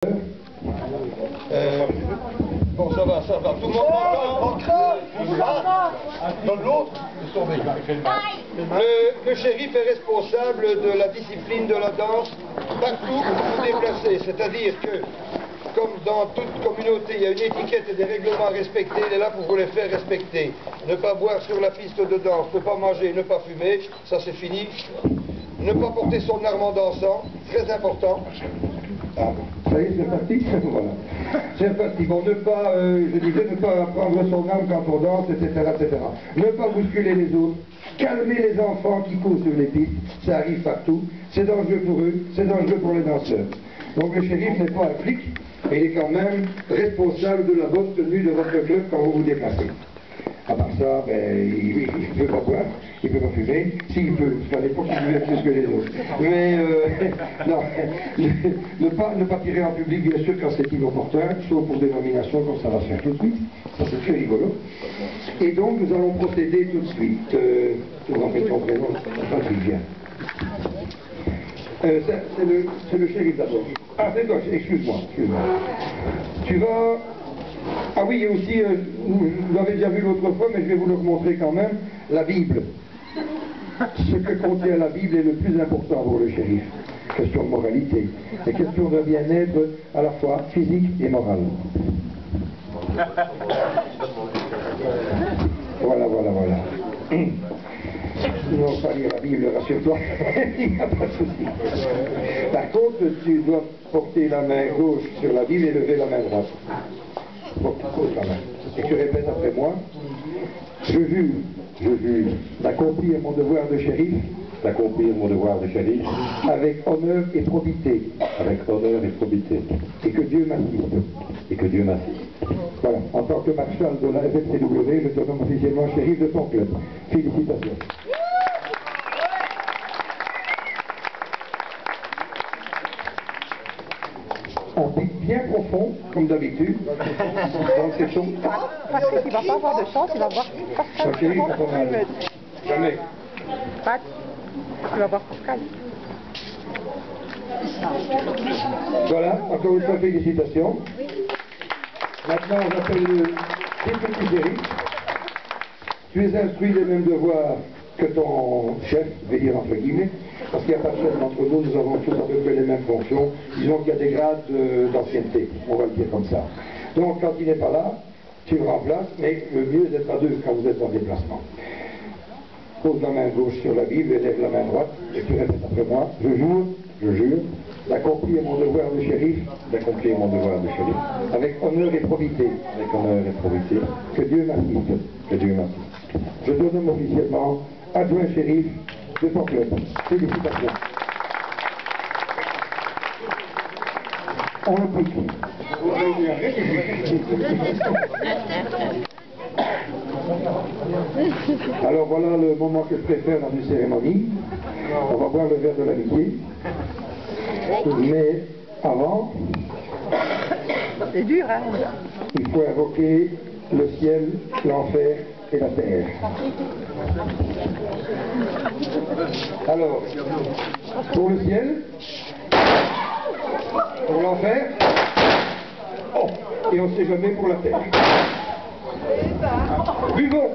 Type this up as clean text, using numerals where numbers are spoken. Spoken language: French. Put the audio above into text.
Bon, ça va. Tout le monde m'entend. Dans l'autre, le shérif est responsable de la discipline de la danse partout où vous vous déplacez. C'est-à-dire que, comme dans toute communauté, il y a une étiquette et des règlements à respecter, il est là pour vous les faire respecter. Ne pas boire sur la piste de danse, ne pas manger, ne pas fumer, ça c'est fini. Ne pas porter son arme en dansant, très important. Ah, ça y est, c'est parti. Voilà. C'est parti. Bon, ne pas, je disais, ne pas prendre son arme quand on danse, etc., etc. Ne pas bousculer les autres. Calmer les enfants qui courent sur les pistes. Ça arrive partout. C'est dangereux pour eux, c'est dangereux pour les danseurs. Donc le shérif n'est pas un flic, mais il est quand même responsable de la bonne tenue de votre club quand vous vous déplacez. À part ça, ben, il ne peut pas boire, il ne peut pas fumer. S'il peut, ça dépend qu'il buvait plus que les autres. Mais non, ne pas tirer en public, bien sûr, quand c'est inopportun, sauf pour des nominations, comme ça va se faire tout de suite. Ça, c'est très rigolo. Et donc, nous allons procéder tout de suite. Vous en faites ton prénom, Patrick, viens. C'est le shérif d'abord. Ah, d'accord, excuse-moi. Tu vas... Ah oui, et aussi, vous l'avez déjà vu l'autre fois, mais je vais vous le montrer quand même, la Bible. Ce que contient la Bible est le plus important pour le shérif. Question de moralité, et question de bien-être à la fois physique et moral. Voilà. Non, pas lire la Bible, rassure-toi, il n'y a pas de souci. Par contre, tu dois porter la main gauche sur la Bible et lever la main droite. Bon, pose la main. Et tu répètes après moi. Je jure d'accomplir mon devoir de shérif, avec honneur et probité, et que Dieu m'assiste. Voilà, en tant que marshal de la FFCW, je te nomme officiellement shérif de ton club. Félicitations. On pique bien profond, comme d'habitude, dans ces sons. Patrick, il ne va pas avoir de chance, il va voir Pascal. Jamais. Pat, il va voir Pascal. Voilà, encore une fois, félicitations. Maintenant, j'appelle le député shérif. Tu es instruit des mêmes devoirs que ton chef, je vais dire entre guillemets, parce qu'il n'y a pas de chef entre nous, nous avons tous à peu près les mêmes fonctions. Disons qu'il y a des grades d'ancienneté, on va le dire comme ça. Donc, quand il n'est pas là, tu le remplaces, mais le mieux est d'être à deux quand vous êtes en déplacement. Pose la main gauche sur la Bible, élève la main droite, et tu répètes après moi. Je jure, d'accomplir mon devoir de shérif, avec honneur et probité, que Dieu m'assiste. Je te nomme officiellement adjoint shérif de ton club. Félicitations. On le pique. Alors voilà le moment que je préfère dans une cérémonie. On va boire le verre de l'amitié. Mais avant, C'est dur, hein? il faut invoquer le ciel, l'enfer et la terre. Alors, pour le ciel, pour l'enfer, oh, et on ne sait jamais pour la terre. Buvons!